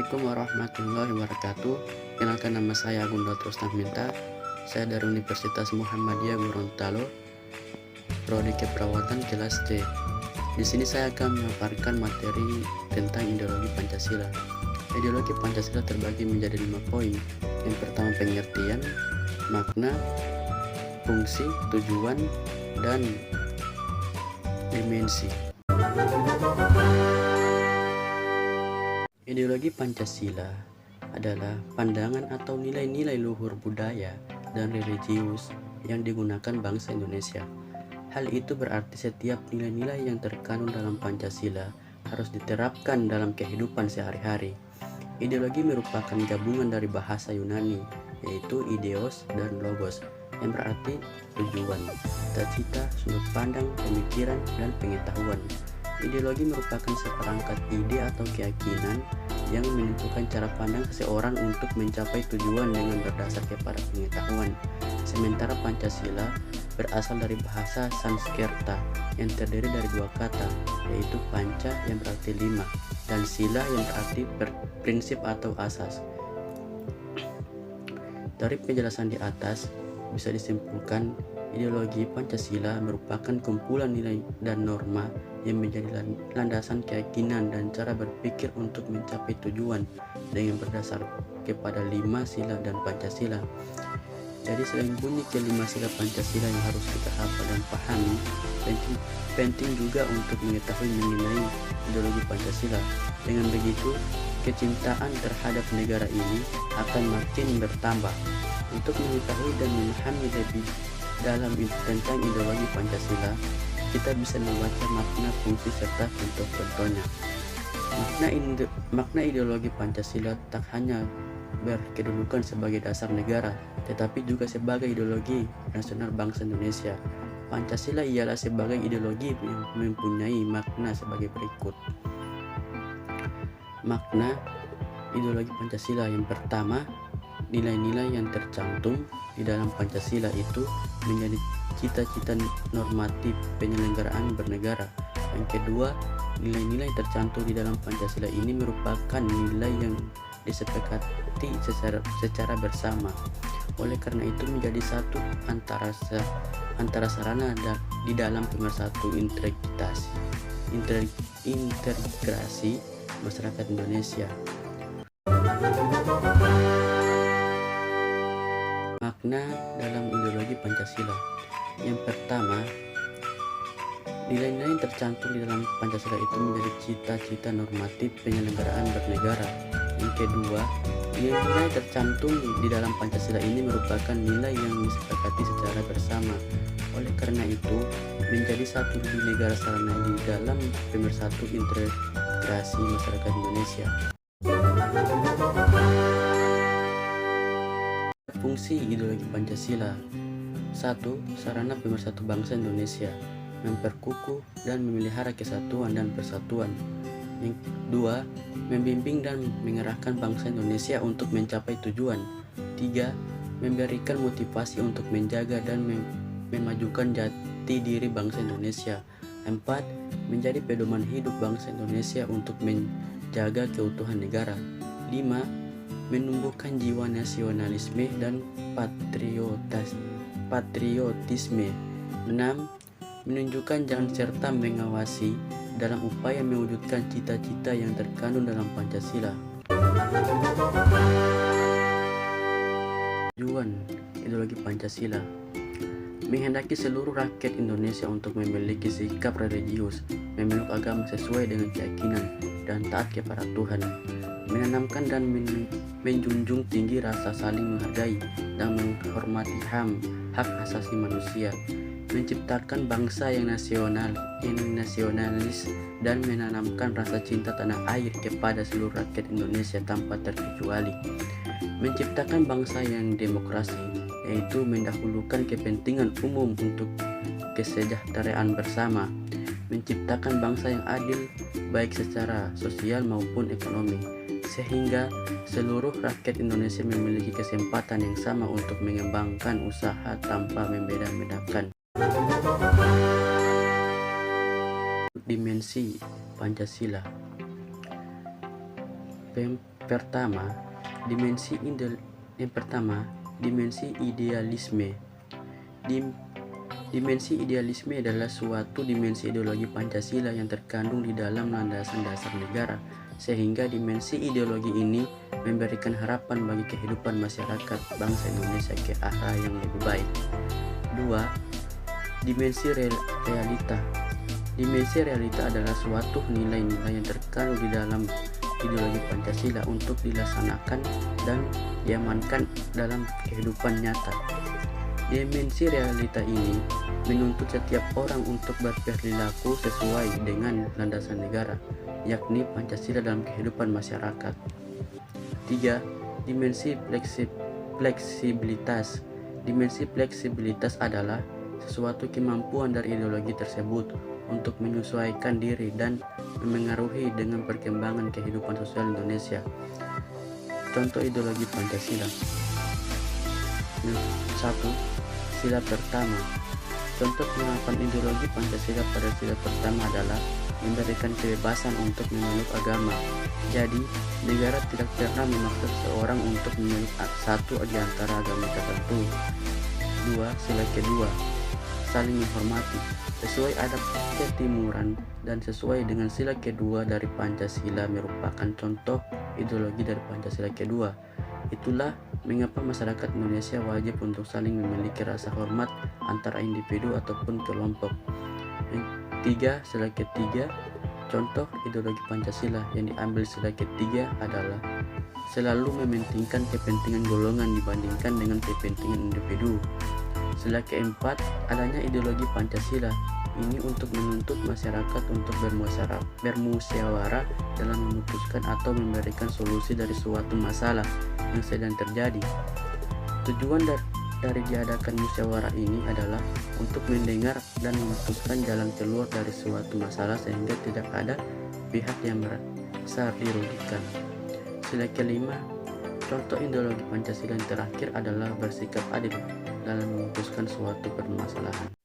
Assalamualaikum warahmatullahi wabarakatuh. Kenalkan, nama saya Agung Dr. Minta. Saya dari Universitas Muhammadiyah Gorontalo, Prodi Keperawatan kelas C. Di sini saya akan memaparkan materi tentang ideologi Pancasila. Ideologi Pancasila terbagi menjadi 5 poin. Yang pertama, pengertian, makna, fungsi, tujuan, dan dimensi. Ideologi Pancasila adalah pandangan atau nilai-nilai luhur budaya dan religius yang digunakan bangsa Indonesia. Hal itu berarti setiap nilai-nilai yang terkandung dalam Pancasila harus diterapkan dalam kehidupan sehari-hari. Ideologi merupakan gabungan dari bahasa Yunani, yaitu ideos dan logos, yang berarti tujuan, cita-cita, sudut pandang, pemikiran, dan pengetahuan. Ideologi merupakan seperangkat ide atau keyakinan yang menentukan cara pandang seseorang untuk mencapai tujuan dengan berdasar kepada pengetahuan. Sementara Pancasila berasal dari bahasa Sanskerta yang terdiri dari 2 kata, yaitu panca yang berarti 5 dan sila yang berarti prinsip atau asas. Dari penjelasan di atas bisa disimpulkan ideologi Pancasila merupakan kumpulan nilai dan norma yang menjadi landasan keyakinan dan cara berpikir untuk mencapai tujuan dengan berdasar kepada 5 sila dan Pancasila. Jadi selain bunyi ke-5 sila Pancasila yang harus kita hafal dan pahami, penting juga untuk mengetahui mengenai ideologi Pancasila. Dengan begitu, kecintaan terhadap negara ini akan makin bertambah. Untuk mengetahui dan memahami lebih dalam tentang ideologi Pancasila, kita bisa membaca makna, fungsi, serta contoh-contohnya. Makna ideologi Pancasila tak hanya berkedudukan sebagai dasar negara, tetapi juga sebagai ideologi nasional bangsa Indonesia. Pancasila ialah sebagai ideologi yang mempunyai makna sebagai berikut. Makna ideologi Pancasila yang pertama, nilai-nilai yang tercantum di dalam Pancasila itu menjadi cita-cita normatif penyelenggaraan bernegara. Yang kedua, nilai-nilai tercantum di dalam Pancasila ini merupakan nilai yang disepakati secara bersama. Oleh karena itu menjadi satu antara sarana di dalam pemersatu integrasi masyarakat Indonesia. Makna dalam ideologi Pancasila. Yang pertama, nilai-nilai yang tercantum di dalam Pancasila itu menjadi cita-cita normatif penyelenggaraan bernegara. Yang kedua, nilai-nilai tercantum di dalam Pancasila ini merupakan nilai yang disepakati secara bersama. Oleh karena itu, menjadi satu di negara sarana di dalam pemersatu integrasi masyarakat Indonesia. Fungsi ideologi Pancasila. 1. Sarana pemersatu bangsa Indonesia, memperkukuh dan memelihara kesatuan dan persatuan. Yang 2. Membimbing dan mengerahkan bangsa Indonesia untuk mencapai tujuan. 3. Memberikan motivasi untuk menjaga dan memajukan jati diri bangsa Indonesia. 4. Menjadi pedoman hidup bangsa Indonesia untuk menjaga keutuhan negara. 5. Menumbuhkan jiwa nasionalisme dan patriotisme. 6. Menunjukkan jalan serta mengawasi dalam upaya mewujudkan cita-cita yang terkandung dalam Pancasila. Tujuan ideologi Pancasila: menghendaki seluruh rakyat Indonesia untuk memiliki sikap religius, memeluk agama sesuai dengan keyakinan, dan taat kepada Tuhan. Menanamkan dan menjunjung tinggi rasa saling menghargai dan menghormati HAM, hak asasi manusia. Menciptakan bangsa yang nasionalis dan menanamkan rasa cinta tanah air kepada seluruh rakyat Indonesia tanpa terkecuali. Menciptakan bangsa yang demokrasi, yaitu mendahulukan kepentingan umum untuk kesejahteraan bersama. Menciptakan bangsa yang adil baik secara sosial maupun ekonomi, sehingga seluruh rakyat Indonesia memiliki kesempatan yang sama untuk mengembangkan usaha tanpa membeda-bedakan. Dimensi Pancasila. Pertama, yang pertama, dimensi idealisme. Dimensi idealisme adalah suatu dimensi ideologi Pancasila yang terkandung di dalam landasan dasar negara, sehingga dimensi ideologi ini memberikan harapan bagi kehidupan masyarakat bangsa Indonesia ke arah yang lebih baik. 2. Dimensi realita. Dimensi realita adalah suatu nilai-nilai yang terkandung di dalam ideologi Pancasila untuk dilaksanakan dan diamankan dalam kehidupan nyata. Dimensi realita ini menuntut setiap orang untuk berperilaku sesuai dengan landasan negara, yakni Pancasila dalam kehidupan masyarakat. 3. Dimensi fleksibilitas. Dimensi fleksibilitas adalah sesuatu kemampuan dari ideologi tersebut untuk menyesuaikan diri dan memengaruhi dengan perkembangan kehidupan sosial Indonesia. Contoh ideologi Pancasila. 1. Sila pertama. Contoh penerapan ideologi Pancasila pada sila pertama adalah memberikan kebebasan untuk memeluk agama. Jadi, negara tidak pernah memaksa seseorang untuk memeluk satu di antara agama tertentu. 2. Sila kedua. Saling menghormati. Sesuai adat ketimuran dan sesuai dengan sila kedua dari Pancasila merupakan contoh ideologi dari Pancasila kedua. Itulah mengapa masyarakat Indonesia wajib untuk saling memiliki rasa hormat antara individu ataupun kelompok. 3. Sila ketiga. Contoh ideologi Pancasila yang diambil sila ketiga adalah selalu mementingkan kepentingan golongan dibandingkan dengan kepentingan individu. Sila keempat, adanya ideologi Pancasila ini untuk menuntut masyarakat untuk bermusyawarah dalam memutuskan atau memberikan solusi dari suatu masalah yang sedang terjadi. Tujuan dari diadakan musyawarah ini adalah untuk mendengar dan memutuskan jalan keluar dari suatu masalah sehingga tidak ada pihak yang merasa dirugikan. Sila kelima, contoh ideologi Pancasila yang terakhir adalah bersikap adil dalam memutuskan suatu permasalahan.